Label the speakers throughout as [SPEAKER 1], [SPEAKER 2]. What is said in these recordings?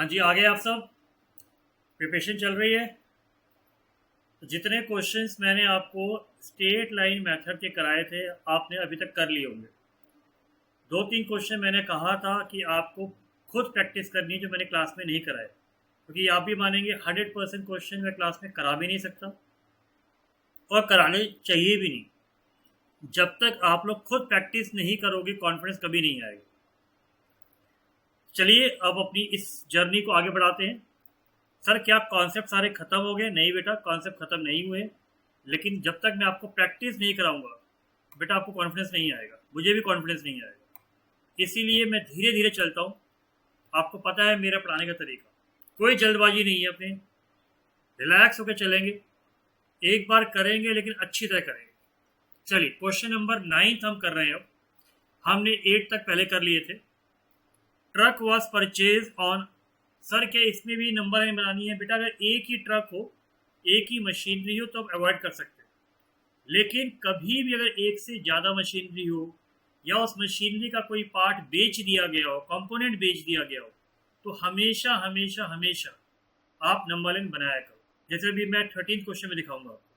[SPEAKER 1] हाँ जी, आ गए आप सब। प्रिपरेशन चल रही है। तो जितने क्वेश्चंस मैंने आपको स्टेट लाइन मेथड के कराए थे आपने अभी तक कर लिए होंगे। दो तीन क्वेश्चन मैंने कहा था कि आपको खुद प्रैक्टिस करनी है जो मैंने क्लास में नहीं कराए, क्योंकि आप भी मानेंगे 100% क्वेश्चन मैं क्लास में करा भी नहीं सकता और कराने चाहिए भी नहीं। जब तक आप लोग खुद प्रैक्टिस नहीं करोगे कॉन्फिडेंस कभी नहीं आएगा। चलिए अब अपनी इस जर्नी को आगे बढ़ाते हैं। सर क्या कॉन्सेप्ट सारे खत्म हो गए? नहीं बेटा, कॉन्सेप्ट खत्म नहीं हुए, लेकिन जब तक मैं आपको प्रैक्टिस नहीं कराऊंगा बेटा आपको कॉन्फिडेंस नहीं आएगा, मुझे भी कॉन्फिडेंस नहीं आएगा। इसीलिए मैं धीरे धीरे चलता हूँ। आपको पता है मेरा पढ़ाने का तरीका, कोई जल्दबाजी नहीं है, अपने रिलैक्स होकर चलेंगे, एक बार करेंगे लेकिन अच्छी तरह करेंगे। चलिए क्वेश्चन नंबर 9 हम कर रहे हैं। अब हमने 8 तक पहले कर लिए थे। Truck was purchase on. Sir क्या इसमें भी नंबर लाइन बनानी है? बेटा अगर एक ही ट्रक हो, एक ही मशीनरी हो तो आप अवॉइड कर सकते हैं, लेकिन कभी भी अगर एक से ज़्यादा मशीनरी हो या उस मशीनरी का कोई पार्ट बेच दिया गया हो, कंपोनेंट बेच दिया गया हो, तो हमेशा हमेशा हमेशा आप नंबर लाइन बनाया करो। जैसे भी मैं 13 क्वेश्चन में दिखाऊंगा आपको।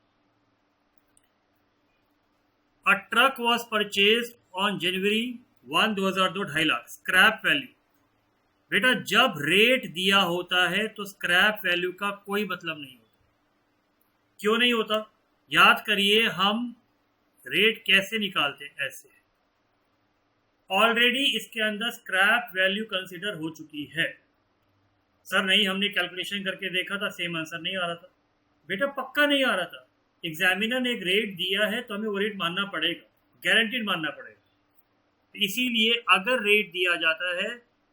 [SPEAKER 1] A truck was purchase on January 1 2002, 2.5 lakh scrap value. बेटा जब रेट दिया होता है तो स्क्रैप वैल्यू का कोई मतलब नहीं होता। क्यों नहीं होता? याद करिए हम रेट कैसे निकालते हैं। ऐसे ऑलरेडी इसके अंदर स्क्रैप वैल्यू कंसीडर हो चुकी है। सर नहीं, हमने कैलकुलेशन करके देखा था, सेम आंसर नहीं आ रहा था। बेटा पक्का नहीं आ रहा था, एग्जामिनर ने एक रेट दिया है तो हमें वो रेट मानना पड़ेगा, गारंटीड मानना पड़ेगा। इसीलिए अगर रेट दिया जाता है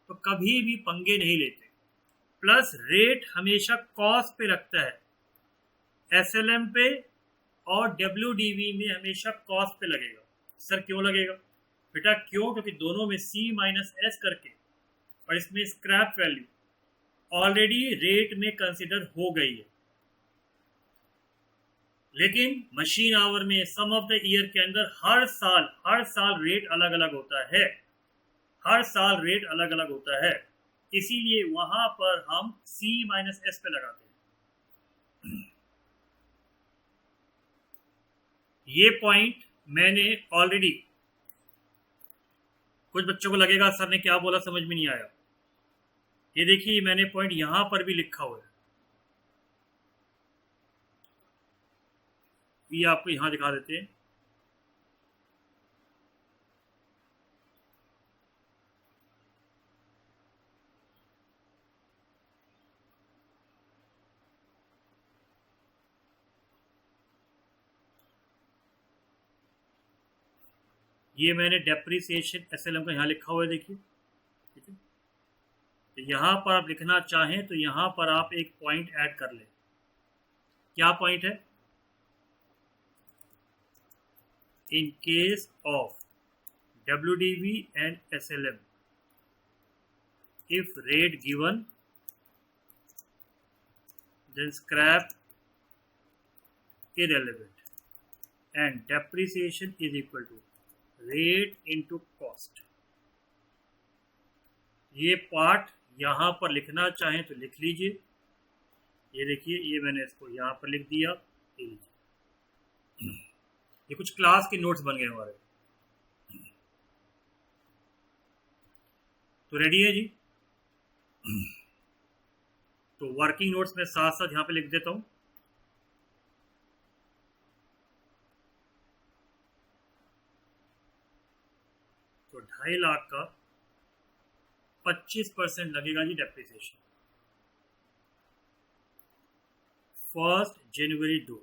[SPEAKER 1] तो कभी भी पंगे नहीं लेते। प्लस रेट हमेशा कॉस्ट पे लगता है, एसएलएम पे और डब्ल्यूडीवी में हमेशा कॉस्ट पे लगेगा। सर क्यों लगेगा? बेटा क्यों? क्योंकि दोनों में सी माइनस एस करके और इसमें स्क्रैप वैल्यू ऑलरेडी रेट में कंसिडर हो गई है। लेकिन मशीन आवर में सम ऑफ द ईयर के अंदर हर साल रेट अलग अलग होता है, हर साल रेट अलग अलग होता है। इसीलिए वहां पर हम सी माइनस एस पे लगाते हैं। ये पॉइंट मैंने ऑलरेडी, कुछ बच्चों को लगेगा सर ने क्या बोला समझ में नहीं आया। ये देखिए मैंने पॉइंट यहां पर भी लिखा हुआ है, ये आपको यहां दिखा देते हैं। ये मैंने डेप्रिसिएशन एसएलएम का यहाँ लिखा हुआ है, देखिए। ठीक है, तो यहाँ पर आप लिखना चाहें तो यहाँ पर आप एक पॉइंट ऐड कर लें। क्या पॉइंट है? In case of WDV and SLM, if rate given then scrap irrelevant and depreciation is equal to rate into cost। ये पार्ट यहाँ पर लिखना चाहें तो लिख लीजिए। ये देखिए, ये मैंने इसको यहाँ पर लिख दिया। ये कुछ क्लास के नोट्स बन गए हमारे। तो रेडी है जी? तो वर्किंग नोट्स में साथ साथ यहाँ पे लिख देता हूँ। तो 2.5 लाख का 25% लगेगा जी डेप्रिसिएशन। 1 जनवरी 2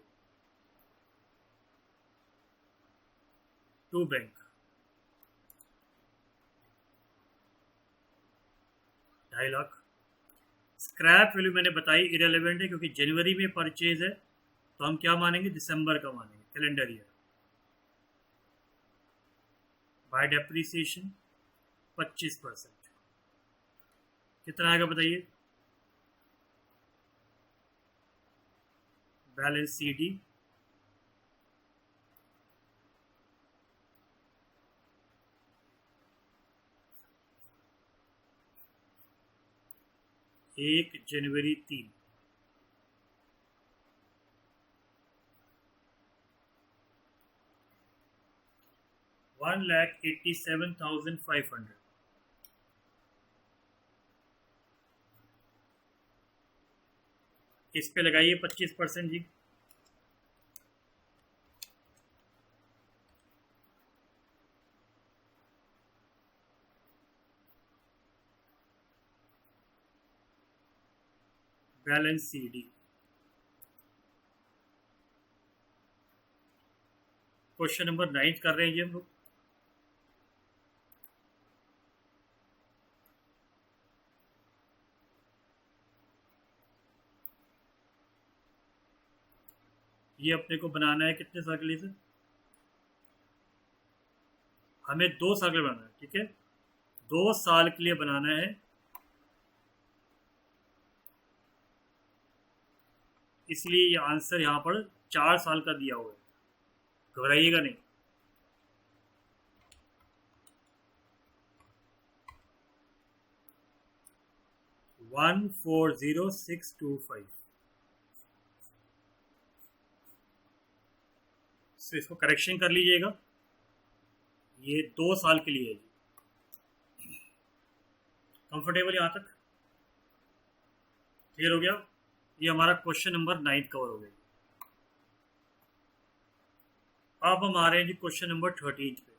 [SPEAKER 1] to bank 2.5 lakh. Scrap value मैंने बताई इरेलीवेंट है, क्योंकि जनवरी में परचेज है तो हम क्या मानेंगे? दिसंबर का मानेंगे, कैलेंडर ईयर। बाय डेप्रिसिएशन 25%, कितना आएगा बताइए? बैलेंस CD 1 जनवरी 3, 1,87,500। इस पे लगाइए 25% जी। Balance CD। क्वेश्चन नंबर 9 कर रहे हैं जी हम लोग। ये अपने को बनाना है कितने साल के लिए से? हमें 2 साल के लिए बनाना है, ठीक है, 2 साल के लिए बनाना है। इसलिए ये आंसर यहाँ पर 4 साल का दिया हुआ है, घबराइएगा नहीं। वन 40625। तो इसको करेक्शन कर लीजिएगा, ये 2 साल के लिए है जी। कंफर्टेबल यहाँ तक क्लियर हो गया? ये हमारा क्वेश्चन नंबर 9 कवर हो गया। अब हम आ रहे हैं जी क्वेश्चन नंबर 13 पे।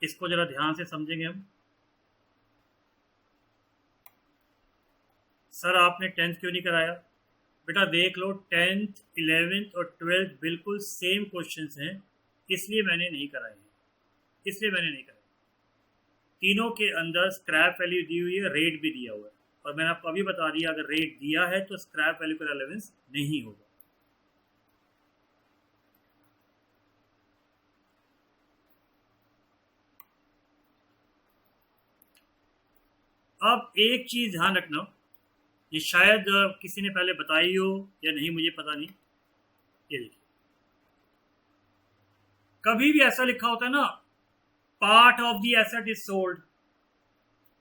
[SPEAKER 1] इसको जरा ध्यान से समझेंगे हम। सर आपने 10th क्यों नहीं कराया? बेटा देख लो, 10th 11th और 12th बिल्कुल सेम क्वेश्चंस हैं, इसलिए मैंने नहीं कराए हैं। तीनों के अंदर स्क्रैप वैल्यू दी हुई है, रेट भी दिया हुआ है, और मैंने आपको अभी बता दिया अगर रेट दिया है तो स्क्रैप वैल्यू का रेलेवेंस नहीं होगा। अब एक चीज ध्यान रखना, ये शायद किसी ने पहले बताई हो या नहीं मुझे पता नहीं। ये देखिए, कभी भी ऐसा लिखा होता है ना, part of the asset is sold,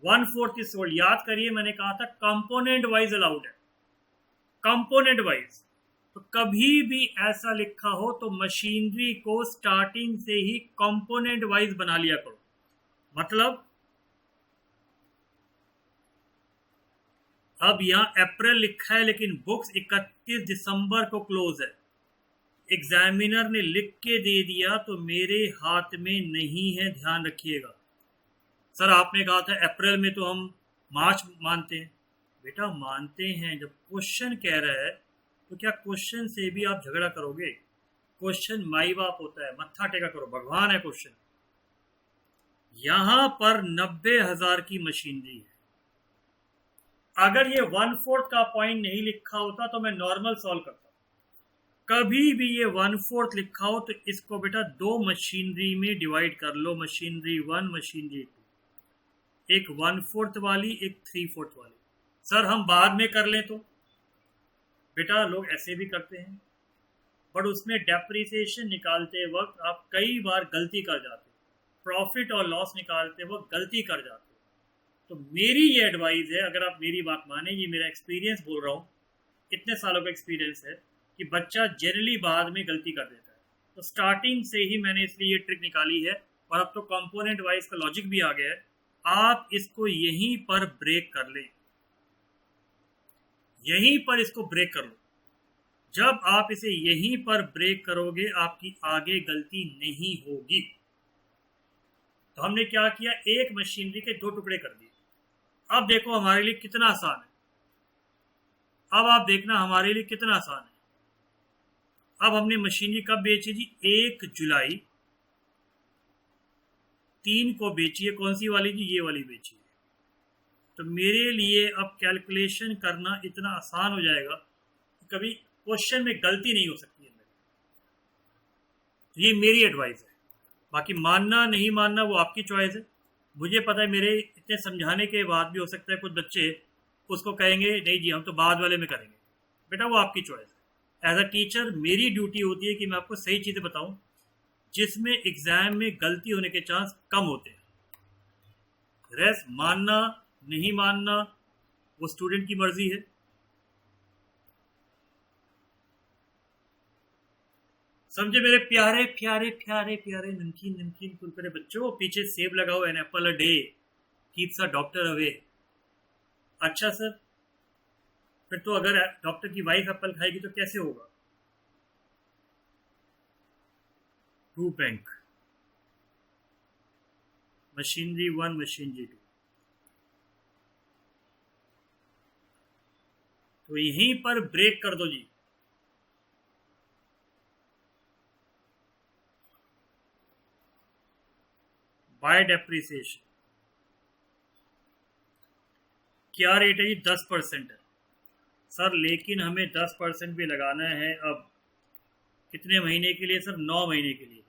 [SPEAKER 1] 1/4 is sold. याद करिए मैंने कहा था कंपोनेंट वाइज अलाउड है, कंपोनेंट वाइज। तो कभी भी ऐसा लिखा हो तो मशीनरी को स्टार्टिंग से ही कंपोनेंट वाइज बना लिया करो। मतलब अब यहां अप्रैल लिखा है लेकिन बुक्स 31 दिसंबर को क्लोज है, एग्जामिनर ने लिख के दे दिया तो मेरे हाथ में नहीं है, ध्यान रखिएगा। सर आपने कहा था अप्रैल में, तो हम मार्च मानते हैं। बेटा मानते हैं, जब क्वेश्चन कह रहा है तो क्या क्वेश्चन से भी आप झगड़ा करोगे? क्वेश्चन माई बाप होता है, मत्था टेका करो, भगवान है क्वेश्चन। यहां पर 90,000 की मशीनरी है। अगर ये 1/4 का पॉइंट नहीं लिखा होता तो मैं नॉर्मल सॉल्व करता। कभी भी ये 1/4 लिखा हो तो इसको बेटा 2 मशीनरी में डिवाइड कर लो, मशीनरी 1 मशीनरी 2, एक 1/4 वाली एक 3/4 वाली। सर हम बाद में कर लें तो? बेटा लोग ऐसे भी करते हैं, बट उसमें डेप्रिसिएशन निकालते वक्त आप कई बार गलती कर जाते, प्रॉफिट और लॉस निकालते वक्त गलती कर जाते। तो मेरी ये एडवाइस है, अगर आप मेरी बात माने, ये मेरा एक्सपीरियंस बोल रहा हूँ, इतने सालों का एक्सपीरियंस है कि बच्चा जनरली बाद में गलती कर देता है। तो स्टार्टिंग से ही मैंने इसलिए ये ट्रिक निकाली है, और अब तो कंपोनेंट वाइज का लॉजिक भी आ गया है। आप इसको यहीं पर ब्रेक कर लें, यहीं पर इसको ब्रेक कर लो। जब आप इसे यहीं पर ब्रेक करोगे आपकी आगे गलती नहीं होगी। तो हमने क्या किया, एक मशीनरी के 2 टुकड़े कर दिए। अब देखो हमारे लिए कितना आसान है, अब आप देखना हमारे लिए कितना आसान है। अब हमने मशीनरी कब बेची जी? 1 जुलाई 3 को बेची है। कौन सी वाली जी? ये वाली बेची है। तो मेरे लिए अब कैलकुलेशन करना इतना आसान हो जाएगा कि कभी क्वेश्चन में गलती नहीं हो सकती है। तो ये मेरी एडवाइस है, बाकी मानना नहीं मानना वो आपकी चॉइस है। मुझे पता है मेरे इतने समझाने के बाद भी हो सकता है कुछ बच्चे उसको कहेंगे नहीं जी हम तो बाद वाले में करेंगे। बेटा वो आपकी चॉइस है। एज अ टीचर मेरी ड्यूटी होती है कि मैं आपको सही चीज़ें बताऊं जिसमें एग्जाम में गलती होने के चांस कम होते हैं। रेस्ट मानना नहीं मानना वो स्टूडेंट की मर्जी है। समझे मेरे प्यारे प्यारे प्यारे प्यारे नमकीन नमकीन कुरकुरे बच्चों, पीछे सेब लगाओ, an apple a day keeps a doctor away. अच्छा सर, फिर तो अगर डॉक्टर की वाइफ एप्पल खाएगी तो कैसे होगा? To bank, machinery 1 machinery 2। तो यहीं पर ब्रेक कर दो जी। बाय डेप्रिसिएशन क्या रेट है जी? 10% है सर, लेकिन हमें 10% भी लगाना है। अब कितने महीने के लिए सर? 9 महीने के लिए।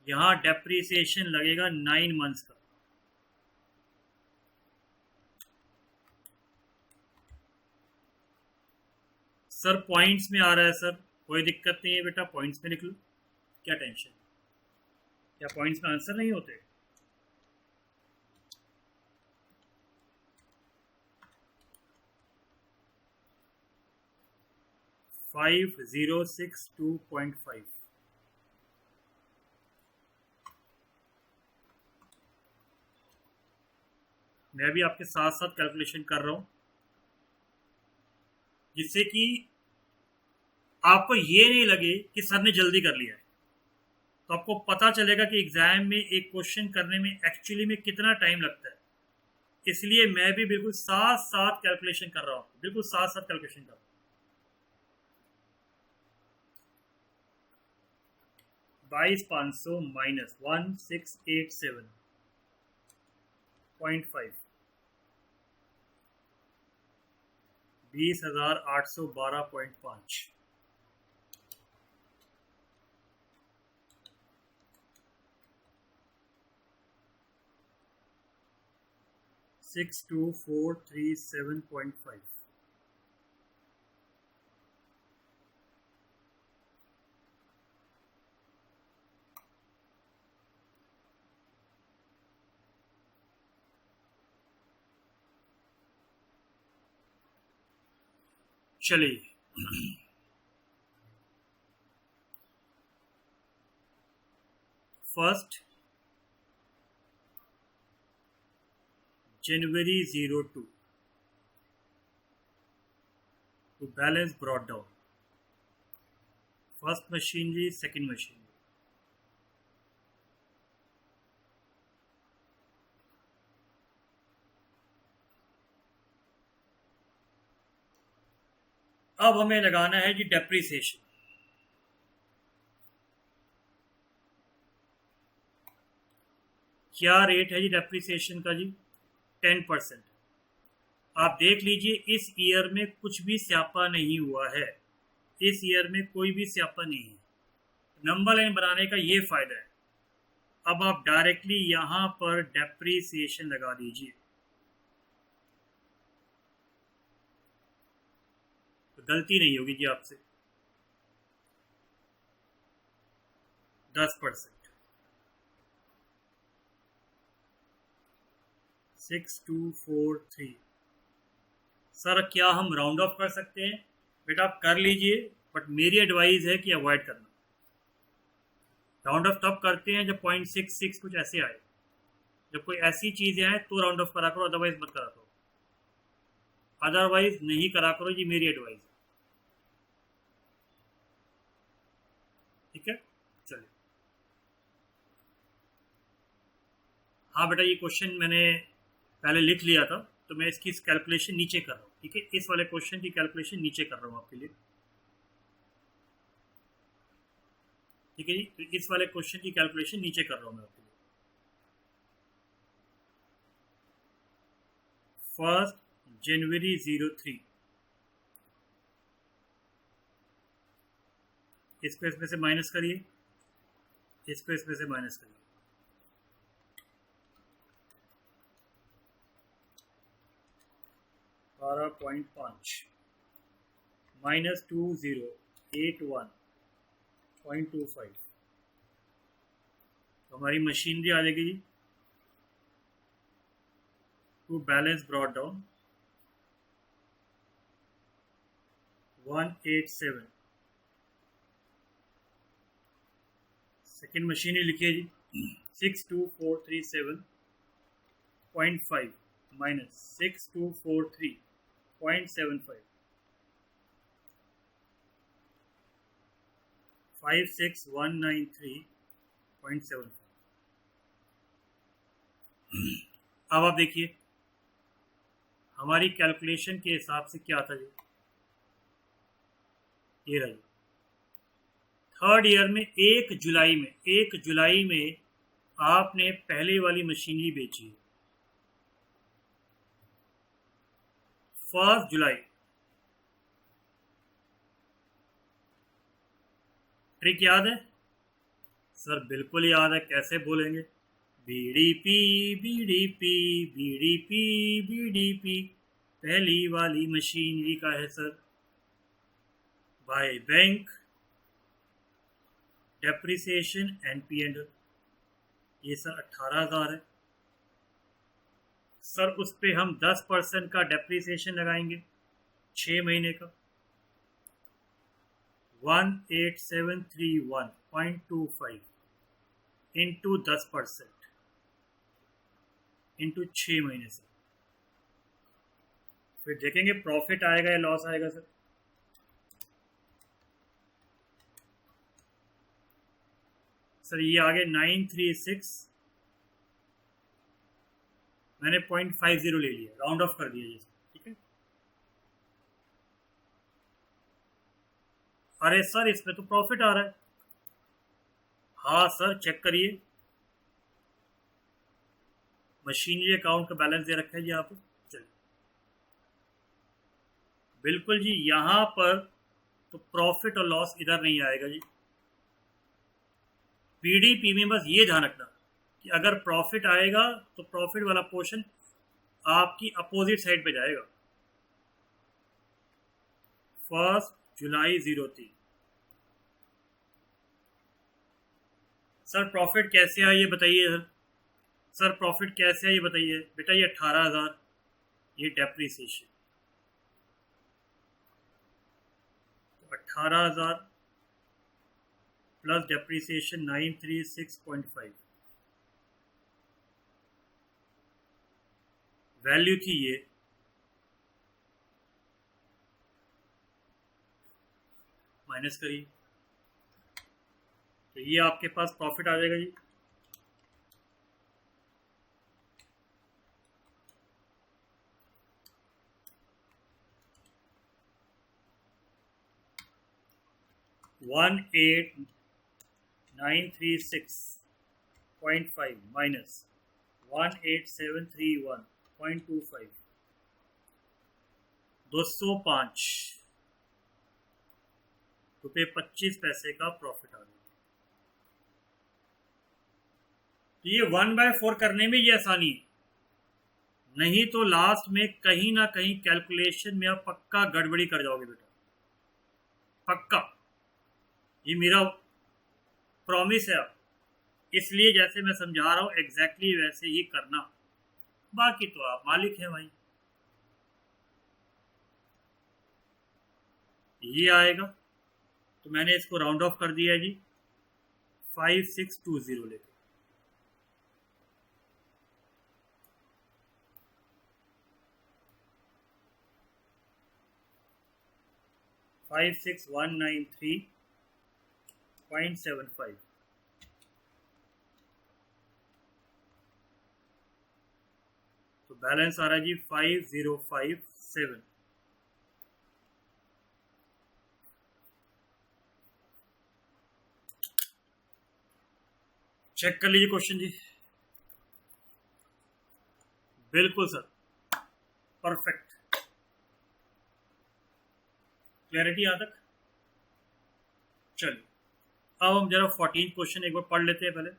[SPEAKER 1] यहाँ डेप्रिसिएशन लगेगा 9 मंथ्स का। सर पॉइंट्स में आ रहा है सर, कोई दिक्कत नहीं है बेटा, पॉइंट्स में लिख लो, क्या टेंशन? क्या पॉइंट्स में आंसर नहीं होते? फाइव 5062.5। मैं भी आपके साथ साथ कैलकुलेशन कर रहा हूं, जिससे कि आपको ये नहीं लगे कि सर ने जल्दी कर लिया है। तो आपको पता चलेगा कि एग्जाम में एक क्वेश्चन करने में एक्चुअली में कितना टाइम लगता है। इसलिए मैं भी बिल्कुल साथ साथ कैलकुलेशन कर रहा हूँ, बिल्कुल साथ साथ कैलकुलेशन कर रहा हूँ। 22,500 माइनस 1687.5, 20,812.5। सिक्स 62,437.5। चलिए first January 02 to balance brought down, first machinery, second machinery। अब हमें लगाना है जी डेप्रिसिएशन। क्या रेट है जी डेप्रिसिएशन का जी? 10%। आप देख लीजिए इस ईयर में कुछ भी स्यापा नहीं हुआ है, इस ईयर में कोई भी स्यापा नहीं है। नंबर लाइन बनाने का ये फायदा है। अब आप डायरेक्टली यहां पर डेप्रिसिएशन लगा दीजिए, तो गलती नहीं होगी जी आपसे। 10%, 6243। सर क्या हम राउंड ऑफ कर सकते हैं? बेटा आप कर लीजिए, बट मेरी एडवाइस है कि अवॉइड करना। राउंड ऑफ तब करते हैं जब 0.66 कुछ ऐसे आए, जब कोई ऐसी चीज़ें आए तो राउंड ऑफ करा करो, अदरवाइज मत करा करो, अदरवाइज नहीं करा करो जी, मेरी एडवाइस है। ठीक है, चलिए। हाँ बेटा, ये क्वेश्चन मैंने पहले लिख लिया था, तो मैं इसकी कैलकुलेशन नीचे कर रहा हूँ। ठीक है, इस वाले क्वेश्चन की कैलकुलेशन नीचे कर रहा हूँ आपके लिए। ठीक है जी, तो इस वाले क्वेश्चन की कैलकुलेशन नीचे कर रहा हूँ मैं आपके लिए। फर्स्ट January 03, इसको इसमें से माइनस करिए, इसको इसमें से माइनस करिए। 12.5 माइनस 2081.25, तो हमारी मशीनरी आ जाएगी जी to balance brought down 187. Second machinery लिखिए जी 62437.5 माइनस 6243.75 56193.75। अब आप देखिए हमारी कैलकुलेशन के हिसाब से क्या था जी, ये रही थर्ड ईयर में 1 जुलाई में आपने पहले वाली मशीनरी बेची है 1 जुलाई। ट्रिक याद है सर? बिल्कुल याद है, कैसे बोलेंगे? बीडीपी बीडीपी बीडीपी बीडीपी पहली वाली मशीनरी का है sir, by bank depreciation NP and ये सर 18,000 है सर। उस पे हम 10% का डेप्रिसिएशन लगाएंगे 6 महीने का 18731.25 इंटू 10% इंटू 6 महीने से, फिर देखेंगे प्रॉफिट आएगा या लॉस आएगा सर। सर ये आगे 936, मैंने 0.50 ले लिया, राउंड ऑफ कर दिया जैसे, ठीक है। अरे सर इसमें तो प्रॉफिट आ रहा है। हाँ सर चेक करिए, मशीनरी अकाउंट का बैलेंस दे रखा है जी आप। चलिए बिल्कुल जी, यहां पर तो प्रॉफिट और लॉस इधर नहीं आएगा जी। पीडीपी में बस ये ध्यान रखना कि अगर प्रॉफिट आएगा तो प्रॉफिट वाला पोर्शन आपकी अपोजिट साइड पे जाएगा। 1 जुलाई 03। सर प्रॉफिट कैसे है ये बताइए सर प्रॉफिट कैसे है ये बताइए बेटा। ये 18,000, ये डेप्रिसिएशन 18,000 प्लस डेप्रिसिएशन 936.5, वैल्यू थी ये, माइनस करिए तो ये आपके पास प्रॉफिट आ जाएगा जी। $18936.5 माइनस 18731.25, 205.25 का प्रॉफिट आ गया। तो ये 1/4 करने में ये आसानी है, नहीं तो लास्ट में कहीं ना कहीं कैलकुलेशन में आप पक्का गड़बड़ी कर जाओगे बेटा, पक्का। ये मेरा प्रॉमिस है आप, इसलिए जैसे मैं समझा रहा हूं एग्जैक्टली वैसे ही करना, बाकी तो आप मालिक हैं भाई। ये आएगा तो मैंने इसको राउंड ऑफ कर दिया है जी 5620 लेके। 56,193.75, तो बैलेंस आ रहा है जी 5057। चेक कर लीजिए क्वेश्चन जी। बिल्कुल सर, परफेक्ट, क्लैरिटी यहाँ तक। चलिए अब हम जरा 14 क्वेश्चन एक बार पढ़ लेते हैं पहले।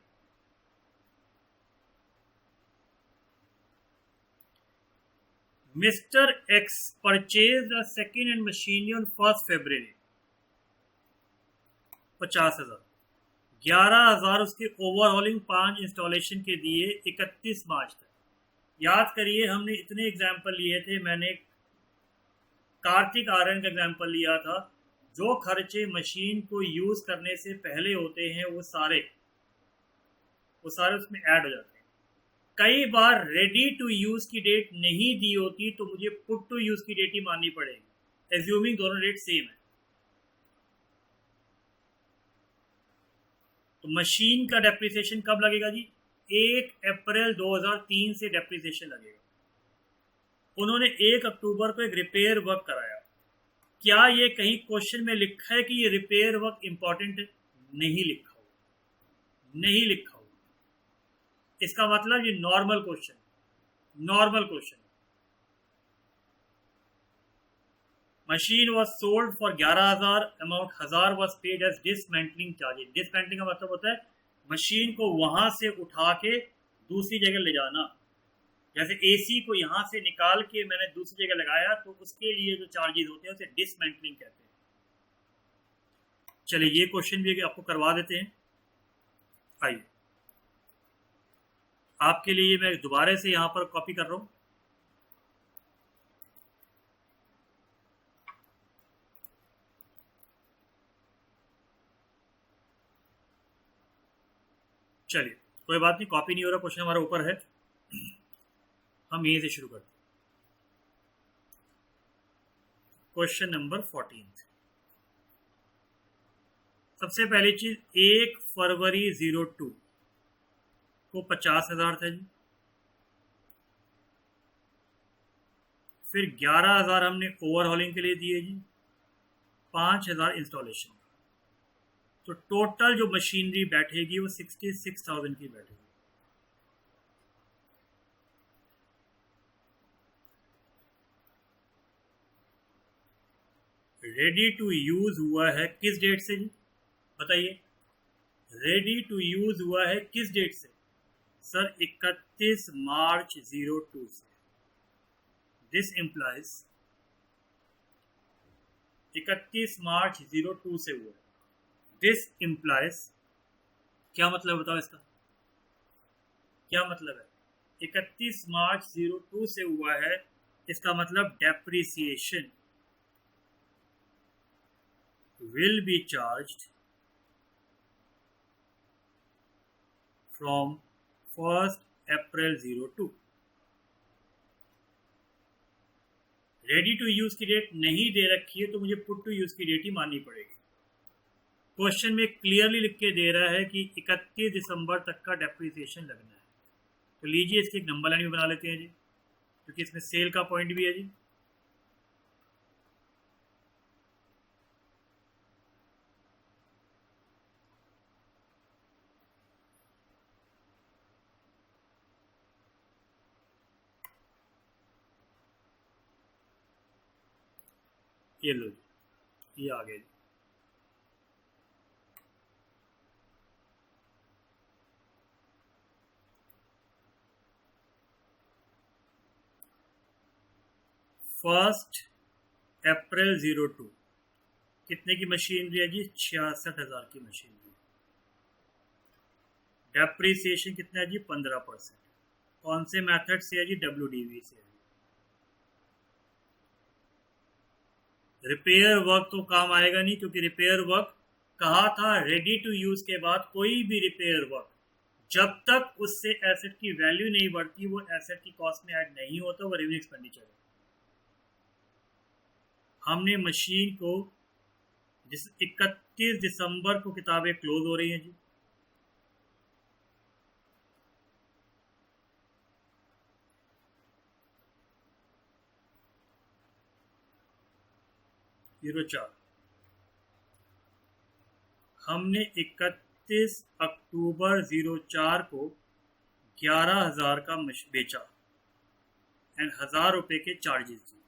[SPEAKER 1] Mister x purchase a second hand machinery on 1 फरवरी, 50,000, 11,000 उसके ओवरहॉलिंग 5 इंस्टॉलेशन के दिए 31 मार्च तक, याद करिए हमने इतने एग्जाम्पल लिए थे। मैंने कार्तिक आर्यन का एग्जाम्पल लिया था। जो खर्चे मशीन को यूज करने से पहले होते हैं वो सारे उसमें ऐड हो जाते हैं। कई बार रेडी टू यूज की डेट नहीं दी होती तो मुझे पुट टू यूज की डेट ही माननी पड़ेगी, एज्यूमिंग दोनों डेट सेम है। तो मशीन का डेप्रिसिएशन कब लगेगा जी? 1 अप्रैल 2003 से डेप्रिसिएशन लगेगा। उन्होंने 1 अक्टूबर को एक रिपेयर वर्क कराया। क्या ये कहीं क्वेश्चन में लिखा है कि ये रिपेयर वर्क इंपॉर्टेंट है? नहीं लिखा हो, नहीं लिखा हो। इसका मतलब ये normal question, normal question. Machine was sold for 11,000, amount 1000 was paid as dismantling charges. Dismantling का मतलब होता है मशीन को वहां से उठा के दूसरी जगह ले जाना। जैसे एसी को यहां से निकाल के मैंने दूसरी जगह लगाया तो उसके लिए जो चार्जेस होते हैं उसे डिसमेंटलिंग कहते हैं। चलिए ये क्वेश्चन भी आपको करवा देते हैं। आइए आपके लिए मैं दोबारा से यहां पर कॉपी कर रहा हूं। चलिए कोई बात नहीं, कॉपी नहीं हो रहा, क्वेश्चन हमारा ऊपर है। हम यहीं से शुरू करते हैं। Question number 14। सबसे पहली चीज, 1 फरवरी 02 को 50,000 था जी। फिर 11,000 हमने ओवरहॉलिंग के लिए दिए जी, 5,000 इंस्टॉलेशन। तो टोटल जो मशीनरी बैठेगी वो 66,000 की बैठेगी। रेडी टू यूज हुआ है किस डेट से जी? बताइए, रेडी टू यूज हुआ है किस डेट से? सर 31 मार्च 02 से। दिस इंप्लाइज 31 मार्च 02 से हुआ है। दिस इंप्लाइज, क्या मतलब बताओ इसका, क्या मतलब है? 31 मार्च 02 से हुआ है, इसका मतलब depreciation will be charged from 1st April 02। Ready to use की डेट नहीं दे रखी है तो मुझे पुट टू यूज की डेट ही माननी पड़ेगी। क्वेश्चन में क्लियरली लिख के दे रहा है कि 31 दिसंबर तक का डेप्रिसिएशन लगना है। तो लीजिए इसकी एक नंबर लाइन भी बना लेते हैं जी, क्योंकि इसमें सेल का पॉइंट भी है जी। ये लो जी, ये आ गया जी। फर्स्ट अप्रैल 02 कितने की मशीनरी है जी? 66,000 की मशीनरी। डेप्रिसिएशन कितना है जी? 15%। कौन से मेथड से है जी? WDV से है। रिपेयर वर्क तो काम आएगा नहीं, क्योंकि रिपेयर वर्क कहा था रेडी टू यूज के बाद कोई भी रिपेयर वर्क जब तक उससे एसेट की वैल्यू नहीं बढ़ती वो एसेट की कॉस्ट में ऐड नहीं होता, वो रेवेन्यू एक्सपेंडिचर है। हमने मशीन को 31 दिसंबर को किताबें क्लोज हो रही हैं जी, जीरो 4। हमने 31 अक्टूबर 04 को 11,000 का बेचा एंड 1,000 रुपए के चार्जेस दिए।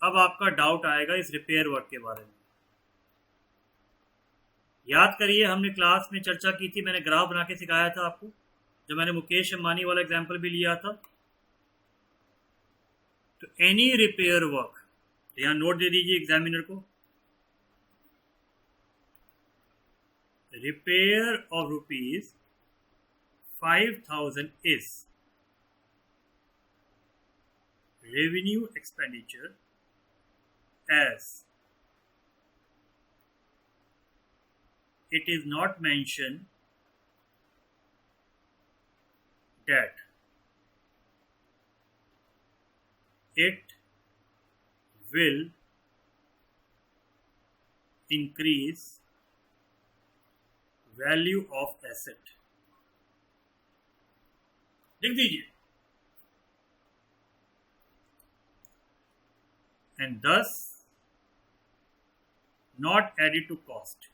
[SPEAKER 1] अब आपका डाउट आएगा इस रिपेयर वर्क के बारे में। याद करिए हमने क्लास में चर्चा की थी, मैंने ग्राफ बना के सिखाया था आपको, जब मैंने मुकेश अंबानी वाला एग्जांपल भी लिया था। तो एनी रिपेयर वर्क, यहां नोट दे दीजिए एग्जामिनर को, repair of rupees 5,000 is revenue expenditure as it is not mentioned that it will increase value of asset. लिख दीजिए, and thus not added to cost.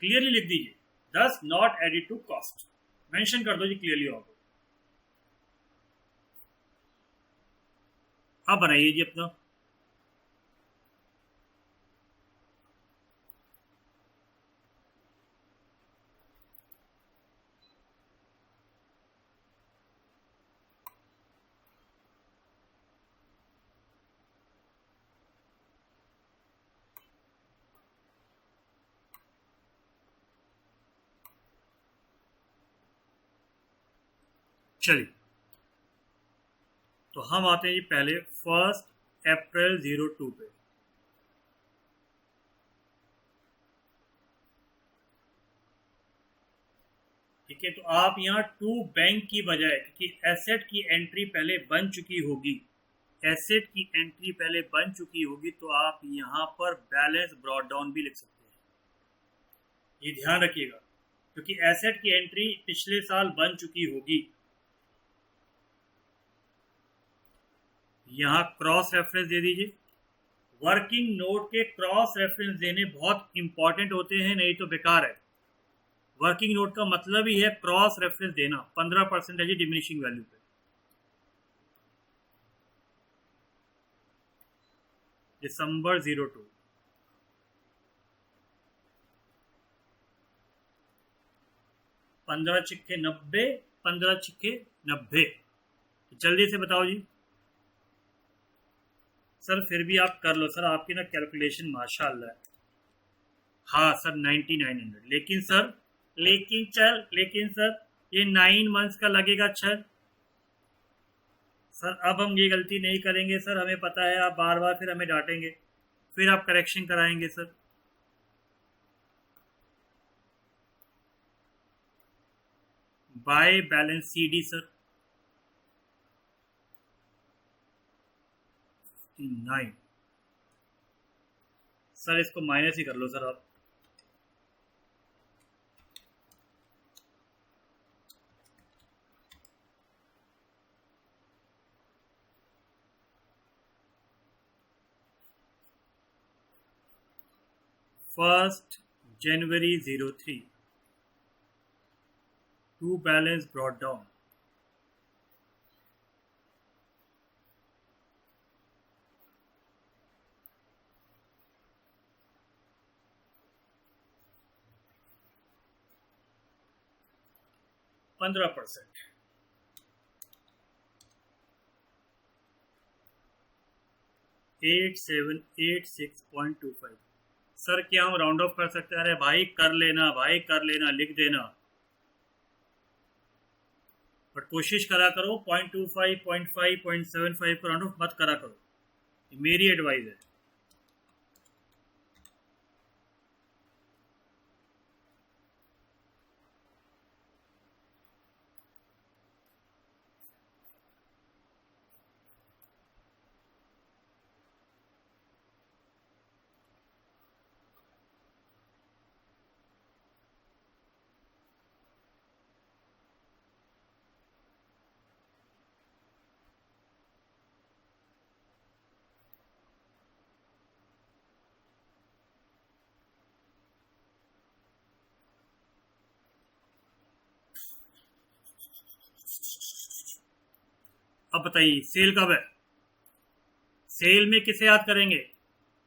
[SPEAKER 1] Clearly लिख दीजिए, thus not added to cost. Mention कर दो जी clearly होगा। अब बनाइए जी अपना। चलिए, तो हम आते हैं जी पहले 1 अप्रैल 02 पे। ठीक है, तो आप यहाँ टू बैंक की बजाय, क्योंकि एसेट की एंट्री पहले बन चुकी होगी, एसेट की एंट्री पहले बन चुकी होगी, तो आप यहाँ पर बैलेंस ब्रॉट डाउन भी लिख सकते हैं। ये ध्यान रखिएगा, क्योंकि एसेट की एंट्री पिछले साल बन चुकी होगी। यहाँ क्रॉस रेफरेंस दे दीजिए। वर्किंग नोट के क्रॉस रेफरेंस देने बहुत इंपॉर्टेंट होते हैं, नहीं तो बेकार है। वर्किंग नोट का मतलब ही है क्रॉस रेफरेंस देना। 15% है जी डिमिनिशिंग वैल्यू पे। दिसंबर 02, पंद्रह छिक्के 90, 15 छिक्के 90। जल्दी से बताओ जी सर। फिर भी आप कर लो सर, आपकी ना कैलकुलेशन माशाल्लाह है। हाँ सर 9900। लेकिन सर ये 9 मंथ्स का लगेगा सर अब हम ये गलती नहीं करेंगे सर, हमें पता है आप बार बार फिर हमें डांटेंगे, फिर आप करेक्शन कराएंगे sir. By balance CD sir 9 sir, इसको माइनस ही कर लो सर आप। First January 03 to balance brought down. %। 8786.25। Sir क्या हम राउंड ऑफ कर सकते हैं? अरे भाई कर लेना, लिख देना, बट कोशिश करा करो 0.25, 0.5, 0.75 को राउंड ऑफ मत करा करो, मेरी एडवाइस है। अब बताइए सेल कब है? सेल में किसे याद करेंगे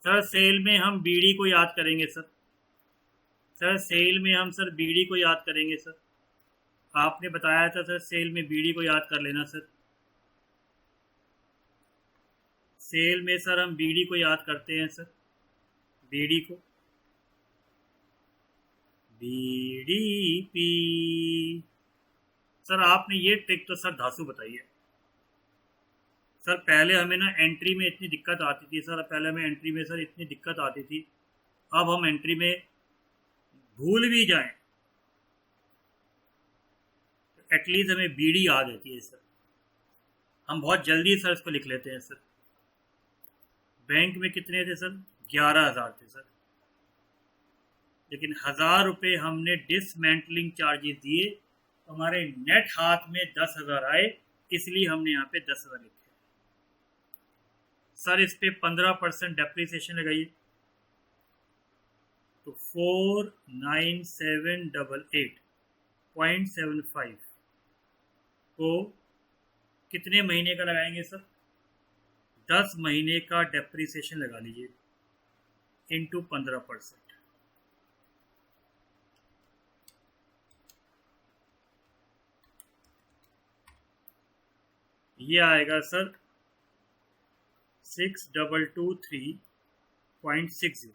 [SPEAKER 1] सर? सेल में हम बीडी को याद करेंगे सर। सेल में हम सर बीडी को याद करेंगे सर। आपने बताया था सर सेल में बीडी को याद कर लेना सर। सेल में सर हम बीडी को याद करते हैं सर, बीडी को। BDP। सर आपने ये ट्रिक तो सर धांसू बताई है। सर पहले हमें ना एंट्री में इतनी दिक्कत आती थी सर, पहले हमें एंट्री में सर इतनी दिक्कत आती थी, अब हम एंट्री में भूल भी जाएं तो एटलीस्ट हमें बीडी याद रहती है सर, हम बहुत जल्दी सर इसको लिख लेते हैं सर। बैंक में कितने थे सर? 11,000 थे सर, लेकिन 1,000 रुपये हमने डिसमेंटलिंग चार्जेस दिए तो हमारे नेट हाथ में 10,000 आए, इसलिए हमने यहाँ पे 10,000 लिखे। सर इस पे 15% डेप्रिसिएशन लगाइए तो 49788.75 को कितने महीने का लगाएंगे सर? 10 महीने का डेप्रिसिएशन लगा लीजिए इंटू 15%। ये आएगा सर 6223.60,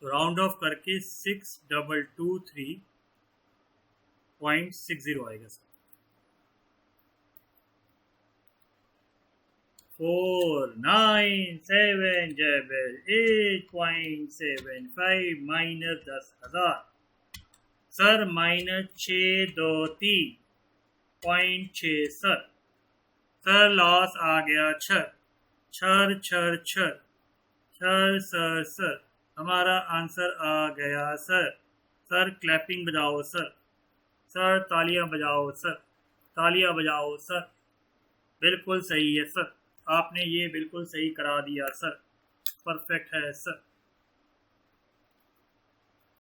[SPEAKER 1] तो राउंड ऑफ करके 6223.60 आएगा sir. 49788.75 minus 10,000 sir, minus 623.6 sir loss आ गया छर छर छर छर छर सर सर, हमारा आंसर आ गया सर। सर क्लैपिंग बजाओ सर, सर तालियां बजाओ सर, तालियां बजाओ सर। बिल्कुल सही है सर, आपने ये बिल्कुल सही करा दिया सर, परफेक्ट है सर।